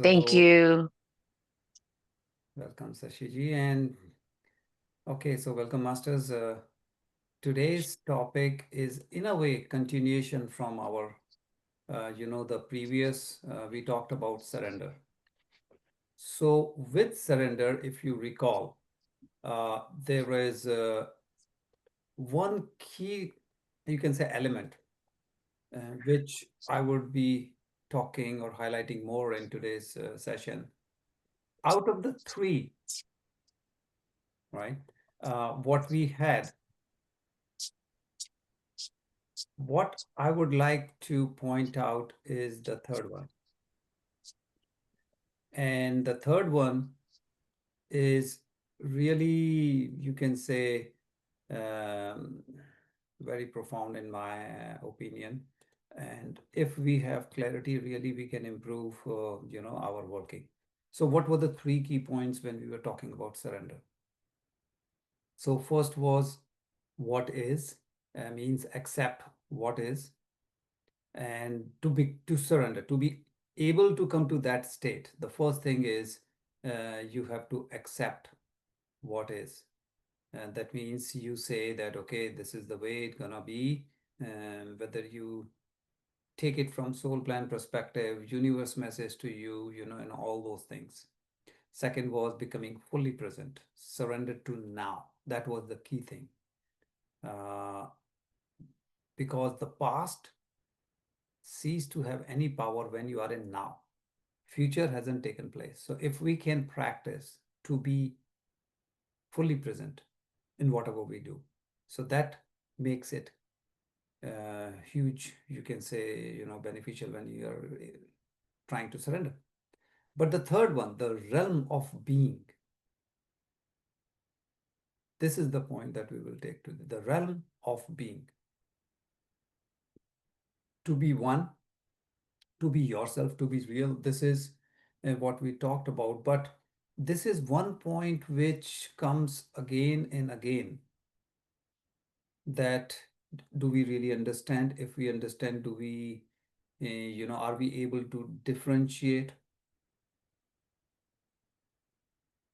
Thank So, you. welcome, Sashiji. And okay, so welcome, Masters. Today's topic is, in a way, continuation from our, the previous, we talked about surrender. So, with surrender, if you recall, there is one key, you can say, element, which I would be talking or highlighting more in today's session. Out of the three, right? What we had, what I would like to point out is the third one. And the third one is really, you can say, um, very profound in my opinion. And if we have clarity, really, we can improve, our working. So what were the three key points when we were talking about surrender? So first was what is, means accept what is, and to surrender, to be able to come to that state. The first thing is you have to accept what is. And that means you say that, okay, this is the way it's gonna be, whether you take it from soul plan perspective, universe message to you, and all those things. Second was becoming fully present, surrender to now. That was the key thing. Uh, because the past cease to have any power when you are in now. Future hasn't taken place. So if we can practice to be fully present in whatever we do, so that makes it huge, you can say, beneficial when you are trying to surrender. But the third one, the realm of being, this is the point that we will take to the realm of being. To be one, to be yourself, to be real. This is what we talked about. But this is one point which comes again and again, that do we really understand? If we understand, do we, are we able to differentiate?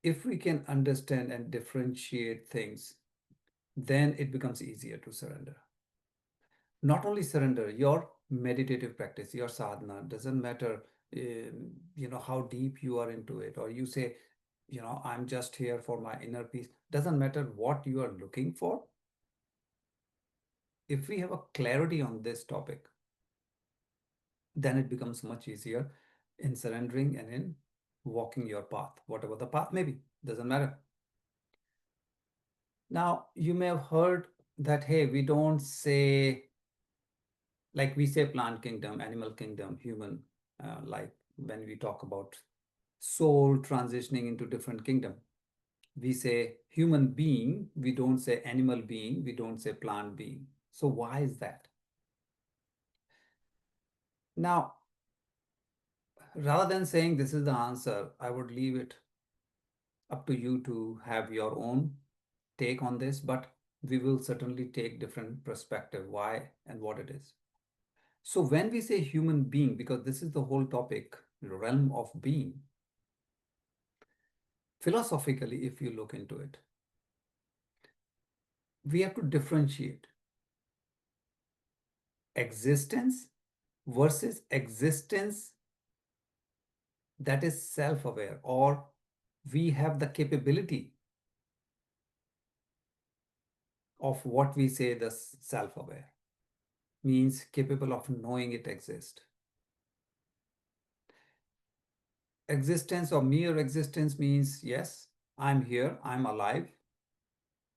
If we can understand and differentiate things, then it becomes easier to surrender. Not only surrender, your meditative practice, your sadhana, doesn't matter, how deep you are into it, or you say, I'm just here for my inner peace. Doesn't matter what you are looking for. If we have a clarity on this topic, then it becomes much easier in surrendering and in walking your path, whatever the path may be, doesn't matter. Now, you may have heard that, hey, we don't say, like we say plant kingdom, animal kingdom, human, like when we talk about soul transitioning into different kingdom. We say human being, we don't say animal being, we don't say plant being. So why is that? Now, rather than saying this is the answer, I would leave it up to you to have your own take on this, but we will certainly take different perspective, why and what it is. So when we say human being, because this is the whole topic, realm of being, philosophically, if you look into it, we have to differentiate existence versus existence that is self-aware, or we have the capability of what we say the self-aware, means capable of knowing it exists. Existence or mere existence means, yes, I'm here, I'm alive,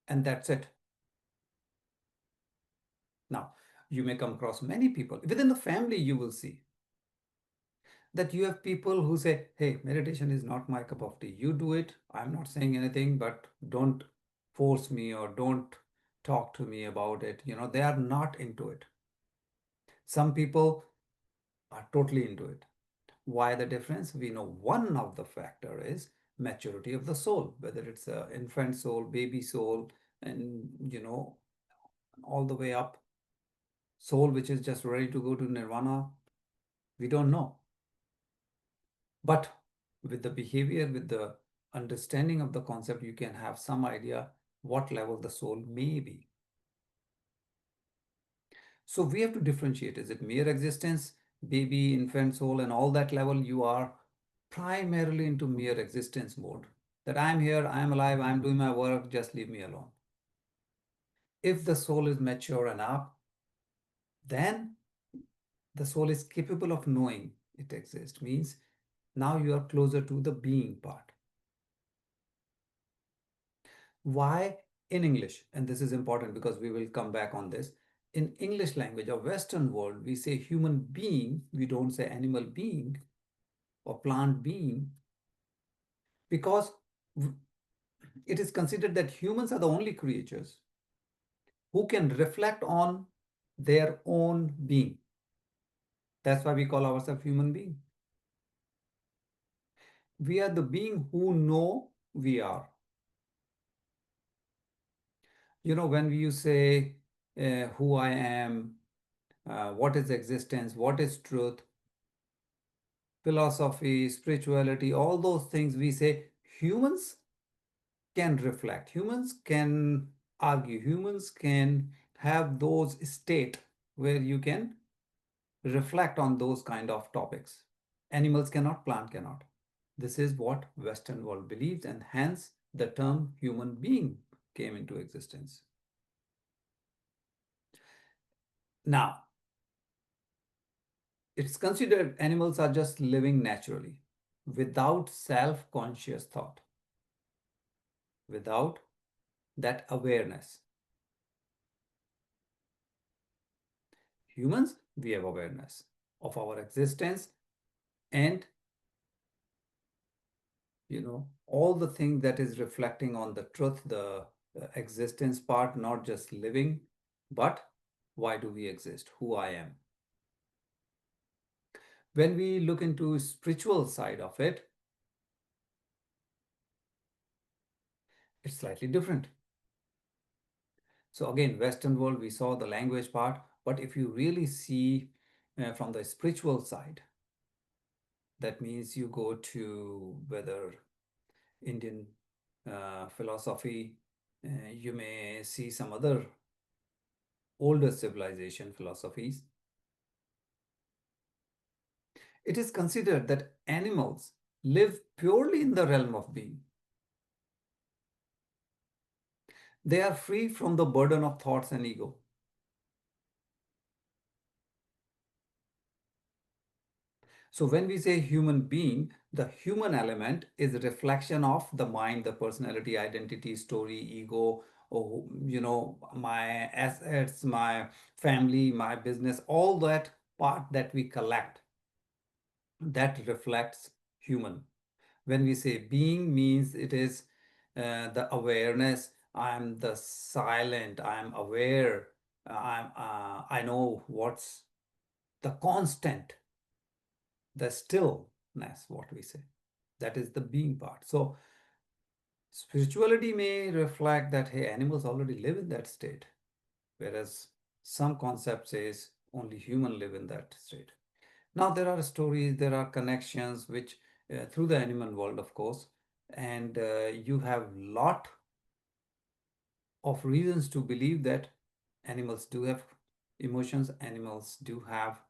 and that's it. Now, you may come across many people within the family, you will see that you have people who say, hey, meditation is not my cup of tea. You do it. I'm not saying anything, but don't force me or don't talk to me about it. They are not into it. Some people are totally into it. Why the difference? We know one of the factor is maturity of the soul, whether it's an infant soul, baby soul, and all the way up, soul which is just ready to go to nirvana. We don't know. But with the behavior, with the understanding of the concept, you can have some idea what level the soul may be. So we have to differentiate. Is it mere existence, baby, infant, soul, and all that level? You are primarily into mere existence mode. That I'm here, I'm alive, I'm doing my work, just leave me alone. If the soul is mature enough, then the soul is capable of knowing it exists. Means now you are closer to the being part. Why in English? And this is important because we will come back on this. In English language or Western world, we say human being, we don't say animal being or plant being, because it is considered that humans are the only creatures who can reflect on their own being. That's why we call ourselves human being. We are the being who know we are. When you say who I am, what is existence, what is truth, philosophy, spirituality, all those things, we say humans can reflect, humans can argue, humans can have those state where you can reflect on those kind of topics. Animals cannot, plant cannot. This is what Western world believes, and hence the term human being came into existence. Now, it's considered animals are just living naturally without self-conscious thought, without that awareness. Humans, we have awareness of our existence, and all the thing that is reflecting on the truth, the existence part, not just living, but why do we exist, who I am. When we look into spiritual side of it, it's slightly different. So again, Western world, we saw the language part, but if you really see from the spiritual side, that means you go to whether Indian philosophy, you may see some other older civilization philosophies. It is considered that animals live purely in the realm of being. They are free from the burden of thoughts and ego. So when we say human being, the human element is a reflection of the mind, the personality, identity, story, ego, or, my assets, my family, my business, all that part that we collect, that reflects human. When we say being, means it is the awareness. I'm the silent, I'm aware, I know what's the constant, the stillness, what we say. That is the being part. So spirituality may reflect that, hey, animals already live in that state, whereas some concept says only human live in that state. Now there are stories, there are connections which through the animal world, of course, and you have lot of reasons to believe that animals do have emotions, animals do have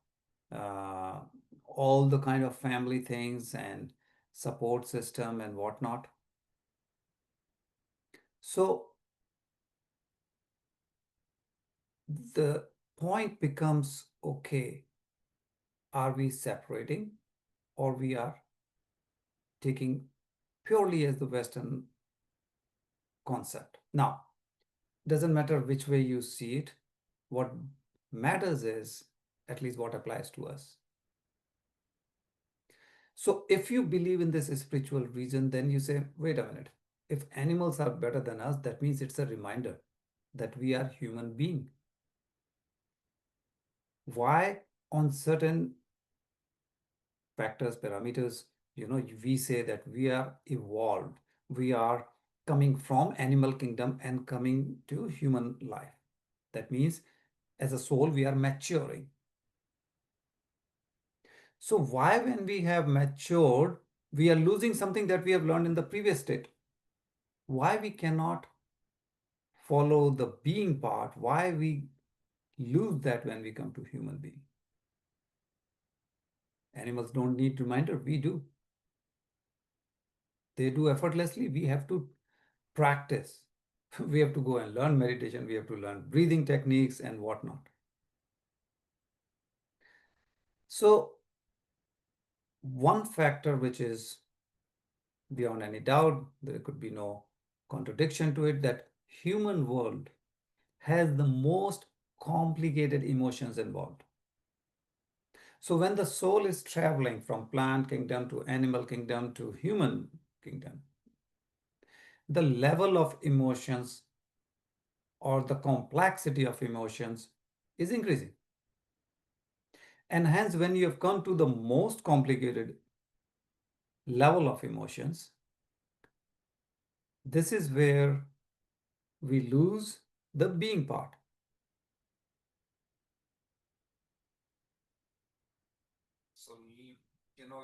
uh, all the kind of family things and support system and whatnot. So the point becomes, okay, are we separating, or we are taking purely as the Western concept? Now, doesn't matter which way you see it. What matters is at least what applies to us. So if you believe in this spiritual reason, then you say, wait a minute, if animals are better than us, that means it's a reminder that we are human being. Why on certain factors, parameters, we say that we are evolved, we are coming from animal kingdom and coming to human life. That means as a soul, we are maturing. So why, when we have matured, We are losing something that we have learned in the previous state. Why we cannot follow the being part? Why we lose that when we come to human being? Animals don't need reminder, we do. They do effortlessly. We have to practice. We have to go and learn meditation. We have to learn breathing techniques and whatnot. So, one factor which is beyond any doubt, there could be no contradiction to it, that human world has the most complicated emotions involved. So when the soul is traveling from plant kingdom to animal kingdom to human kingdom, the level of emotions or the complexity of emotions is increasing. And hence, when you have come to the most complicated level of emotions, this is where we lose the being part. So,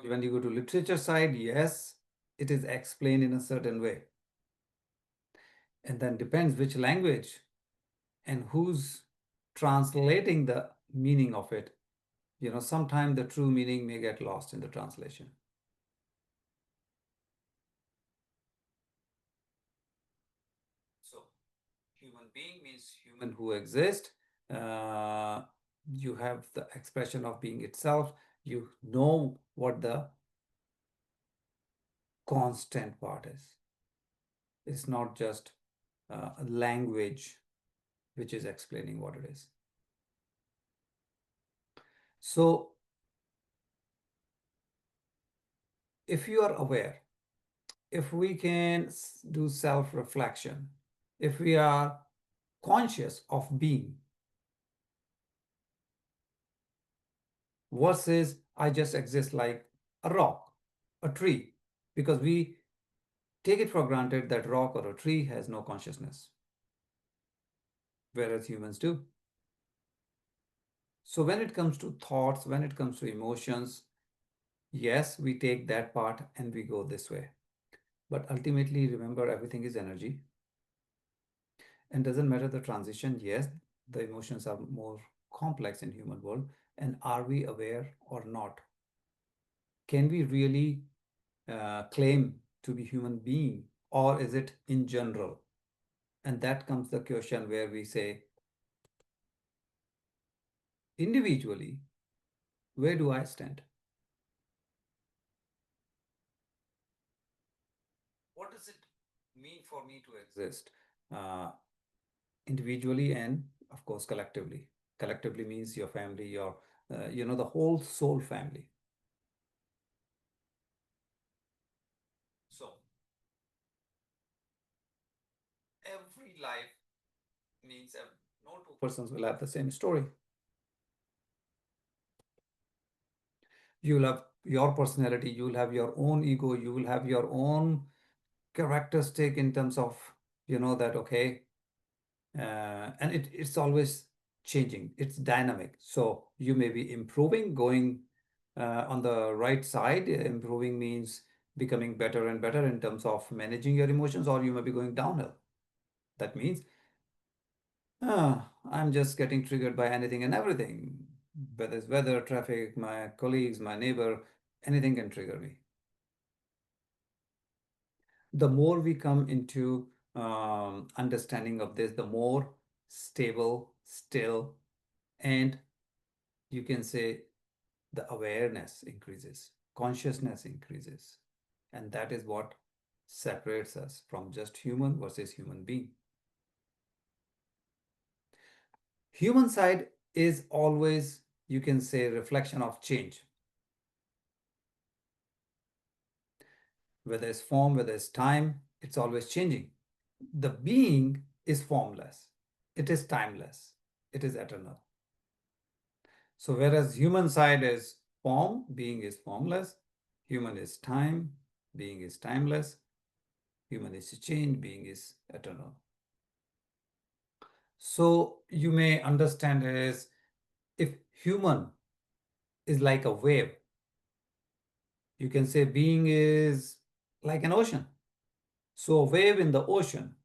when you go to literature side, yes, it is explained in a certain way. And then depends which language and who's translating the meaning of it. Sometimes the true meaning may get lost in the translation. So, human being means human who exist. Uh, you have the expression of being itself. You know what the constant part is. It's not just a language which is explaining what it is. So, if you are aware, if we can do self reflection, if we are conscious of being versus I just exist like a rock, a tree, because we take it for granted that rock or a tree has no consciousness, whereas humans do. So when it comes to thoughts, when it comes to emotions, yes, we take that part and we go this way. But ultimately, remember, everything is energy. And doesn't matter the transition, yes, the emotions are more complex in human world. And are we aware or not? Can we really claim to be human being, or is it in general? And that comes the question where we say, individually, where do I stand? What does it mean for me to exist uh, individually and, of course, collectively? Collectively means your family, the whole soul family. So, every life means no two persons will have the same story. You will have your personality, you will have your own ego, you will have your own characteristic in terms of, that, okay, and it's always changing, it's dynamic. So you may be improving, going on the right side. Improving means becoming better and better in terms of managing your emotions, or you may be going downhill. That means I'm just getting triggered by anything and everything, whether it's weather, traffic, my colleagues, my neighbor, anything can trigger me. The more we come into understanding of this, the more stable, still, and you can say the awareness increases, consciousness increases. And that is what separates us from just human versus human being. Human side is always, you can say, reflection of change. Whether it's form, whether it's time, it's always changing. The being is formless, it is timeless, it is eternal. So whereas human side is form, being is formless, human is time, being is timeless, human is change, being is eternal. So you may understand as if human is like a wave, You can say being is like an ocean. So a wave in the ocean.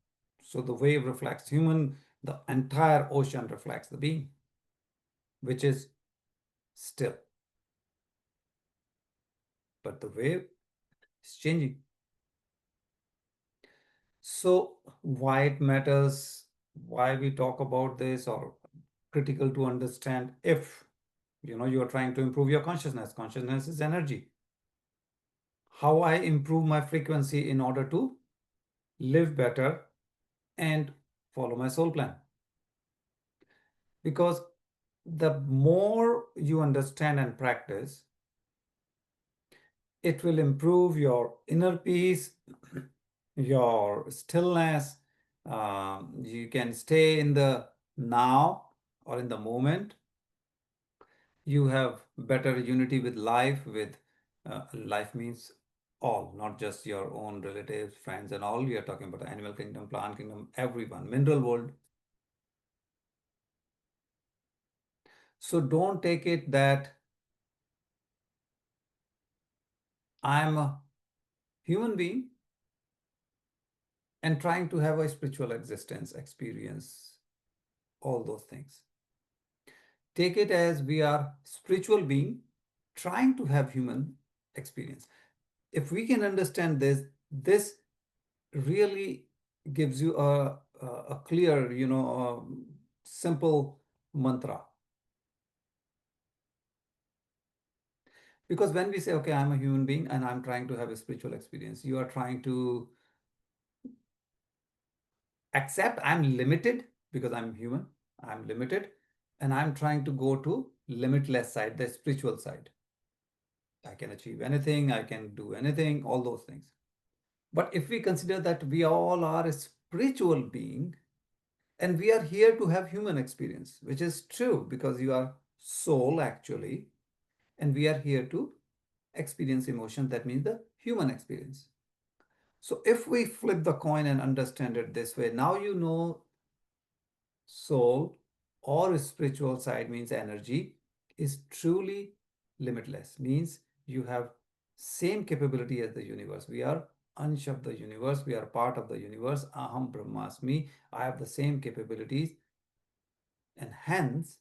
So the wave reflects human, the entire ocean reflects the being, which is still. But the wave is changing. So why it matters, why we talk about this, or critical to understand if you are trying to improve your consciousness. Consciousness is energy. How I improve my frequency in order to live better and follow my soul plan. Because the more you understand and practice, it will improve your inner peace, your stillness. You can stay in the now or in the moment. You have better unity with life. With life means all, not just your own relatives, friends, and all. We are talking about the animal kingdom, plant kingdom, everyone, mineral world. So don't take it that I'm a human being and trying to have a spiritual existence, experience all those things. Take it as we are spiritual being trying to have human experience. If we can understand this, this really gives you a clear, simple mantra. Because when we say, okay, I'm a human being and I'm trying to have a spiritual experience, you are trying to accept I'm limited because I'm human, I'm limited, and I'm trying to go to limitless side, the spiritual side. I can achieve anything, I can do anything, all those things. But if we consider that we all are a spiritual being and we are here to have human experience, which is true because you are soul actually, and we are here to experience emotion, that means the human experience. So if we flip the coin and understand it this way, now you know soul or spiritual side means energy is truly limitless, means you have same capability as the universe. We are ansh of the universe, we are part of the universe. Aham brahmasmi, I have the same capabilities, and hence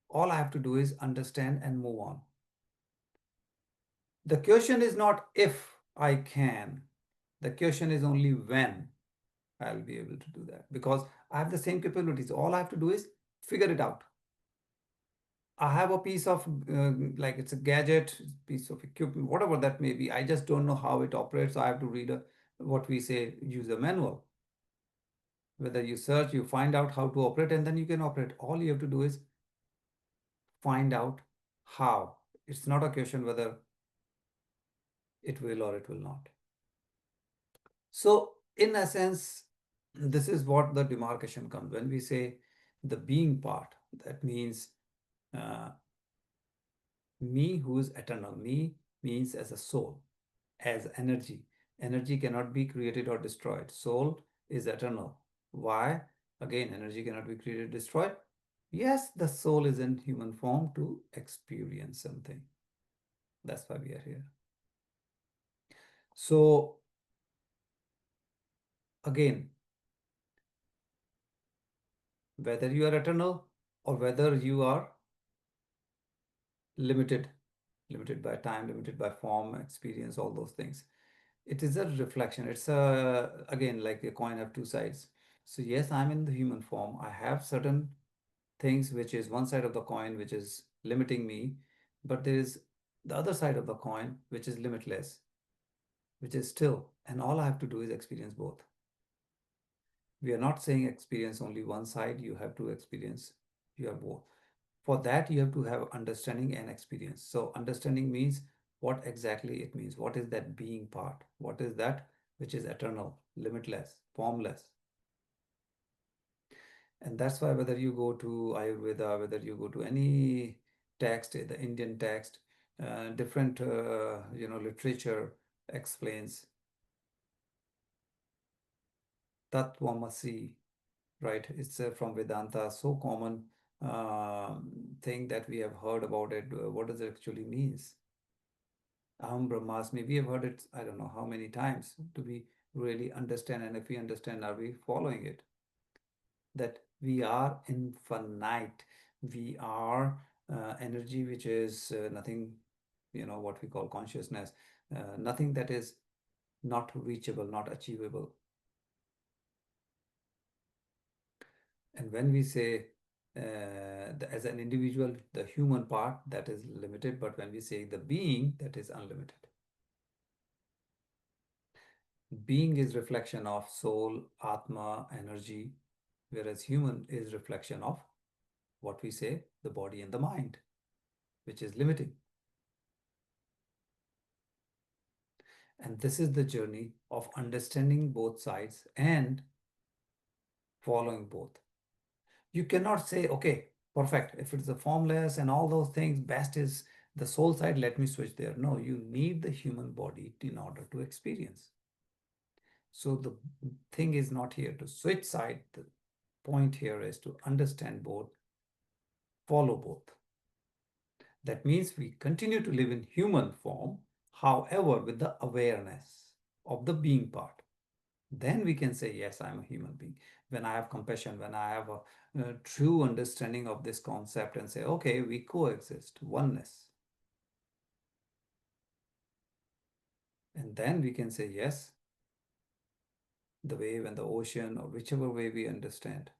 all I have to do is understand and move on. The question is not if I can, the question is only when I'll be able to do that, because I have the same capabilities. All I have to do is figure it out. I have a piece of like it's a gadget, piece of equipment, whatever that may be. I just don't know how it operates. So I have to read a what we say user manual. Whether you search, you find out how to operate, and then you can operate. All you have to do is find out how. It's not a question whether it will or it will not. So in essence, this is what the demarcation comes when we say the being part. That means uh, me who is eternal. Me means as a soul, as energy. Energy cannot be created or destroyed. Soul is eternal. Why? Again, energy cannot be created, destroyed. Yes, the soul is in human form to experience something. That's why we are here. So, again, whether you are eternal or whether you are limited, limited by time, limited by form, experience, all those things, it is a reflection. It's again like a coin have two sides. So yes, I'm in the human form. I have certain things which is one side of the coin which is limiting me, but there is the other side of the coin which is limitless, which is still, and all I have to do is experience both. We are not saying experience only one side. You have to experience your both. For that, you have to have understanding and experience. So understanding means what exactly it means. What is that being part? What is that which is eternal, limitless, formless? And that's why whether you go to Ayurveda, whether you go to any text, the Indian text, different literature explains Tattvamasi, right? It's from Vedanta, so common thing that we have heard about it. What does it actually means? Aham Brahmasmi. We have heard it, I don't know how many times. Do we really understand? And if we understand, are we following it? That we are infinite. We are energy, which is nothing, what we call consciousness, nothing that is not reachable, not achievable. And when we say as an individual, the human part, that is limited, but when we say the being, that is unlimited. Being is reflection of soul, atma, energy, whereas human is reflection of what we say, the body and the mind, which is limiting. And this is the journey of understanding both sides and following both. You cannot say, okay, perfect. If it's the formless and all those things, best is the soul side, let me switch there. No, you need the human body in order to experience. So the thing is not here to switch side. The point here is to understand both, follow both. That means we continue to live in human form, however, with the awareness of the being part. Then we can say, yes, I'm a human being. When I have compassion, when I have a true understanding of this concept and say, okay, we coexist, oneness. And then we can say, yes, the wave and the ocean, or whichever way we understand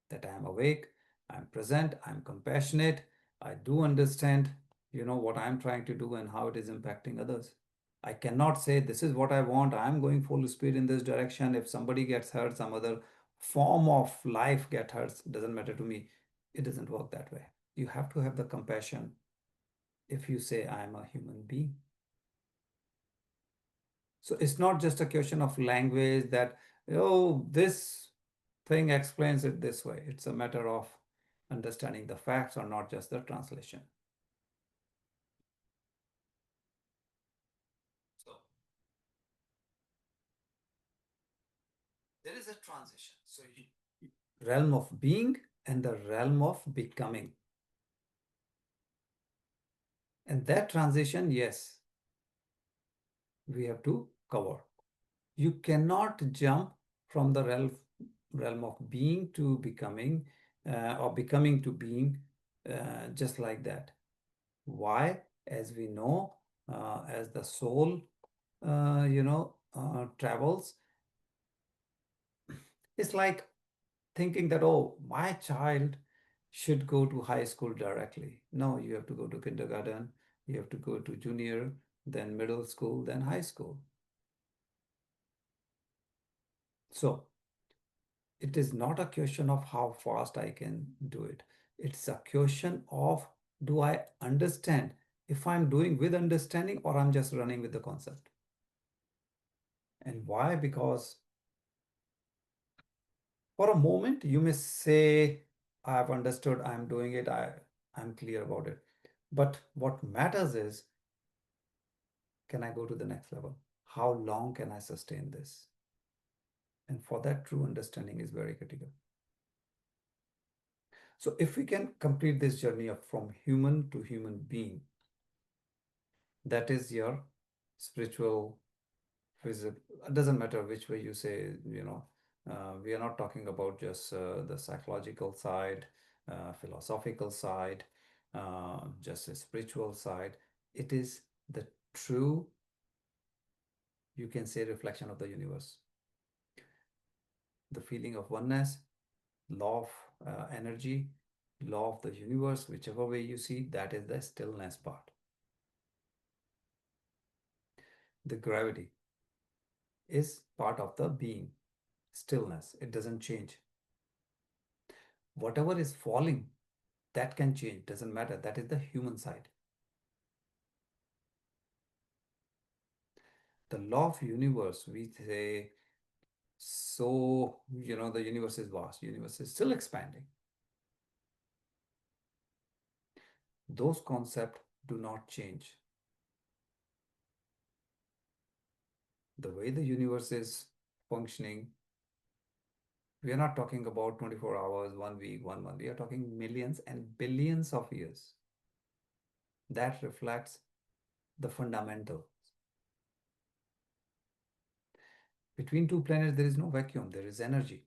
that I am awake, I'm present, I'm compassionate, I do understand, what I'm trying to do and how it is impacting others. I cannot say this is what I want, I'm going full speed in this direction. If somebody gets hurt, some other form of life get hurt, doesn't matter to me. It doesn't work that way. You have to have the compassion if you say I'm a human being. So it's not just a question of language that, oh, this thing explains it this way. It's a matter of understanding the facts or not just the translation. So there is a transition. So realm of being and the realm of becoming. And that transition, yes, we have to cover. You cannot jump from the realm of being to becoming or becoming to being just like that. Why? As we know, as the soul, travels, it's like thinking that, oh, my child should go to high school directly. No, you have to go to kindergarten, you have to go to junior, then middle school, then high school. So it is not a question of how fast I can do it. It's a question of, do I understand if I'm doing with understanding or I'm just running with the concept? And why? Because for a moment, you may say, I've understood, I'm doing it, I'm clear about it. But what matters is, can I go to the next level? How long can I sustain this? And for that, true understanding is very critical. So if we can complete this journey of from human to human being, that is your spiritual, physical, it doesn't matter which way you say, we are not talking about just the psychological side, philosophical side, just a spiritual side. It is the true, you can say, reflection of the universe. The feeling of oneness, law of energy, law of the universe, whichever way you see, that is the stillness part. The gravity is part of the being, stillness. It doesn't change. Whatever is falling, that can change, doesn't matter. That is the human side. The law of universe, we say, so, the universe is vast, universe is still expanding. Those concepts do not change. The way the universe is functioning, we are not talking about 24 hours, 1 week, 1 month. We are talking millions and billions of years. That reflects the fundamental. Between two planets, there is no vacuum, there is energy.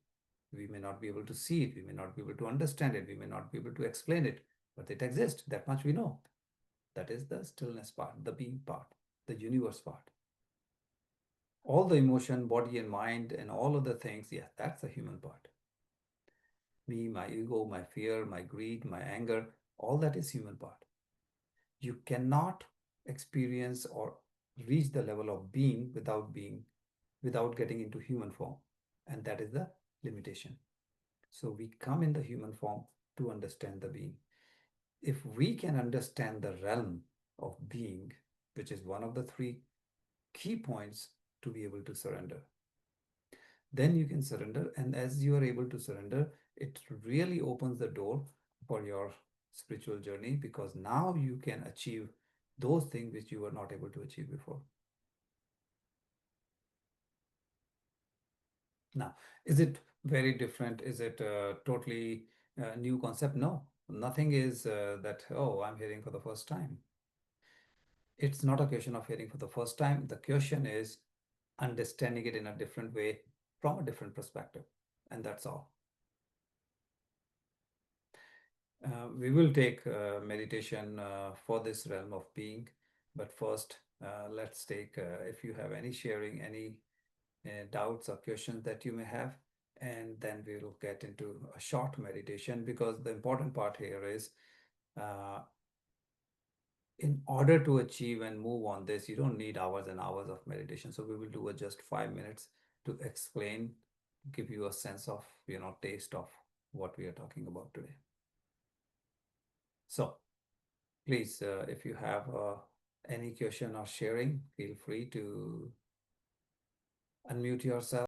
We may not be able to see it, we may not be able to understand it, we may not be able to explain it, but it exists. That much we know. That is the stillness part, the being part, the universe part. All the emotion, body and mind, and all other things, yeah, that's the human part. Me, my ego, my fear, my greed, my anger, all that is human part. You cannot experience or reach the level of being without getting into human form. And that is the limitation. So we come in the human form to understand the being. If we can understand the realm of being, which is one of the three key points to be able to surrender, then you can surrender. And as you are able to surrender, it really opens the door for your spiritual journey, because now you can achieve those things which you were not able to achieve before. Now, is it very different? Is it a totally new concept? No, nothing is that, oh, I'm hearing for the first time. It's not a question of hearing for the first time. The question is understanding it in a different way from a different perspective. And that's all. We will take meditation for this realm of being. But first, let's take, if you have any sharing, any doubts or questions that you may have, and then we will get into a short meditation, because the important part here is uh, in order to achieve and move on this, you don't need hours and hours of meditation. So we will do a just 5 minutes to explain, give you a sense of, taste of what we are talking about today. So please, if you have any question or sharing, feel free to unmute yourself.